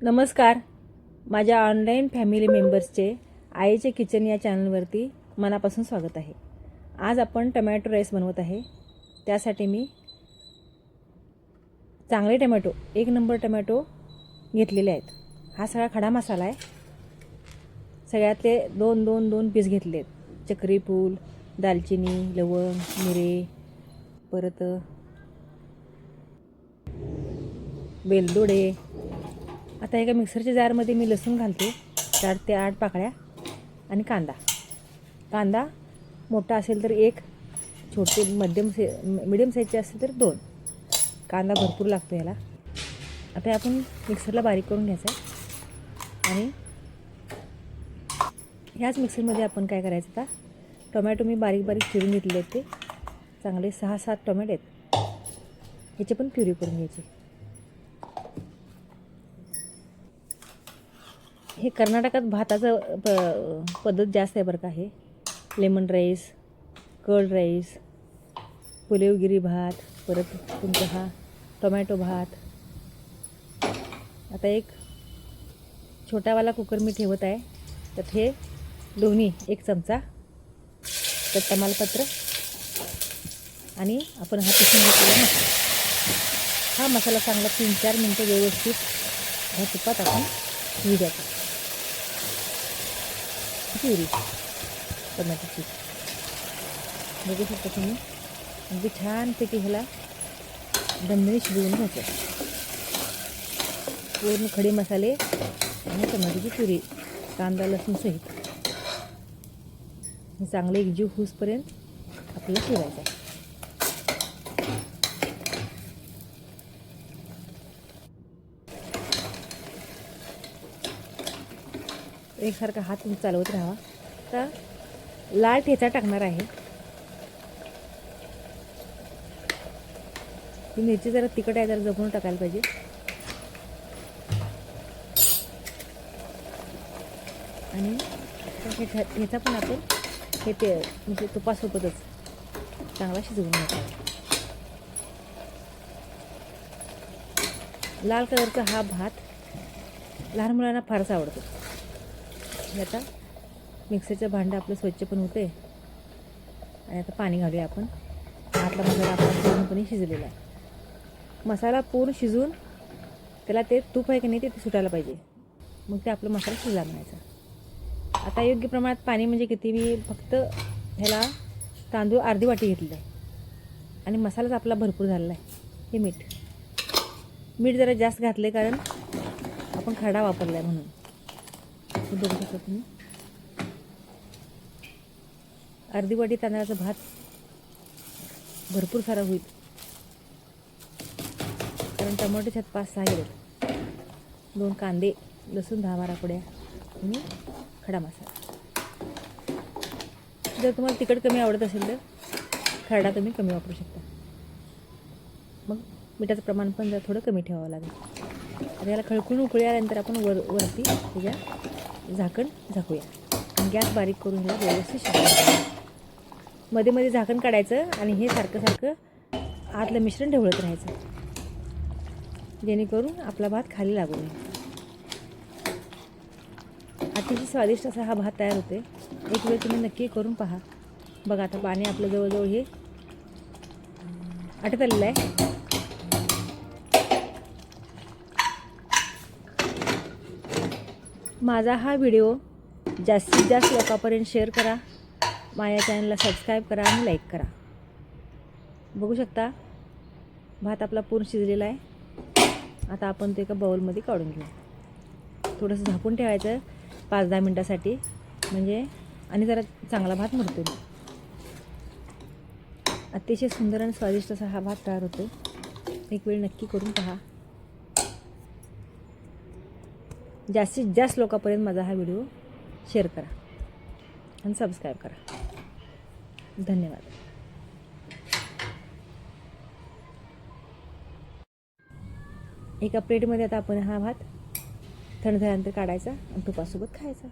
नमस्कार. माझ्या online family मेंबर्सचे आईचे किचन या चॅनलवरती मनापासून स्वागत आहे. आज आपण टमॅटो राईस बनवत आहे. त्यासाठी मी चांगले टमॅटो 1 नंबर टमॅटो घेतलेले आहेत. हा सगळा खडा मसाला आहे. सगळ्यातले दोन पीस घेतले आहेत. चक्री फूल, दालचिनी, लवंग, मिरे, परत वेलदोडे. आता एका मिक्सरच्या जारमध्ये मी लसूण घालते 4 ते 8 पाकळ्या आणि कांदा मोठा असेल तर 1, छोटे मिडियम साईजचे असेल तर 2. कांदा भरपूर लागतो याला. आता आपण मिक्सरला बारीक करून घ्यायचं आहे आणि ह्याच मिक्सरमध्ये आपण काय करायचं, आता टोमॅटो मी बारीक चिरून घेतले आहेत. ते चांगले 6-7 टोमॅटो आहेत. ह्याची पण प्युरी करून घ्यायची. हे कर्नाटकात भाताचं पद्धत जास्त आहे बरं का. हे लेमन राईस, कर्ड राईस, पुलेवगिरी भात, परत तुमचा हा टोमॅटो भात. आता एक छोटावाला कुकर मी ठेवत आहे. त्यात हे दोन्ही 1 चमचा तर तमालपत्र आणि आपण हा पिसून घेतलेला मसाला. हा मसाला चांगला 3-4 मिनटं व्यवस्थित ह्या तुपात आपण द्यायचा. प्युरी टोमॅटोची बघू शकता तुम्ही. अगदी छानपैकी ह्याला दणदणीत शिजवून घ्यायचं. पूर्ण खडे मसाले आणि टोमॅटोची प्युरी, कांदा लसूण सहित हे चांगले एकजीव होईपर्यंत आपल्याला शिजायचं आहे. एकसारखा हात चालवत राहा. आता लाल ठेचा टाकणार आहे. ही मिरची जरा तिखट आहे, जरा जपून टाकायला पाहिजे. आणि ठेचा पण आपण हे म्हणजे तुपासोबतच चांगला शिजवून घ्यायचा. लाल कलरचा हा भात लहान मुलांना फारच आवडतो. आता मिक्सरचं भांडं आपलं स्वच्छ पण होते. आणि आता पाणी घालूया आपण. भातला मसाला आपला पूर्णपणे शिजलेला आहे. मसाला पूर्ण शिजून त्याला ते तूप आहे की नाही ते सुटायला पाहिजे. मग ते आपला मसाला शिजला म्हणायचा. आता योग्य प्रमाणात पाणी म्हणजे किती, मी फक्त ह्याला तांदूळ अर्धी वाटी घेतलेलं आहे आणि मसालाच आपला भरपूर झालेला आहे. हे मीठ जरा जास्त घातले कारण आपण खडा वापरला आहे म्हणून. बघू शकता तुम्ही. अर्धी वाटी तांदळाचा भात भरपूर सारा होईल कारण टमाटे ह्यात 5-6 गेलेत. 2 कांदे, लसूण 10-12 कुड्या आणि खडा मसाला. जर तुम्हाला तिखट कमी आवडत असेल तर खरडा तुम्ही कमी वापरू शकता. मग मिठाचं प्रमाण पण जरा थोडं कमी ठेवावं लागेल. आता याला खळखळून उकळी आल्यानंतर आपण वरती त्याच्या झाकण झाकूया आणि गॅस बारीक करून ह्याला व्यवस्थित शिजवूया. मध्ये झाकण काढायचं आणि हे सारखं आतलं मिश्रण ढवळत राहायचं जेणेकरून आपला भात खाली लागू नये. अतिशय स्वादिष्ट असा हा भात तयार होते. एक वेळ तुम्ही नक्की करून पहा. बघा आता पाणी आपलं जवळजवळ हे आटत आलेलं आहे. माझा हा व्हिडिओ जास्तीत जास्त लोकांपर्यंत शेअर करा. माझ्या चॅनलला सबस्क्राईब करा आणि लाईक करा. बघू शकता भात आपला पूर्ण शिजलेला आहे. आता आपण ते एका बाउलमध्ये काढून घेऊ. थोडंसं झाकून ठेवायचं 5-10 मिनटासाठी, म्हणजे आणि जरा चांगला भात मुरतो. अतिशय सुंदर आणि स्वादिष्ट असा हा भात तयार होतो. एक वेळ नक्की करून पहा. जास्तीत जास्त लोकांपर्यंत माझा हा व्हिडिओ शेअर करा आणि सबस्क्राईब करा. धन्यवाद. एका प्लेटमध्ये आता आपण हा भात थंड झाल्यानंतर काढायचा आणि तुपासोबत खायचा.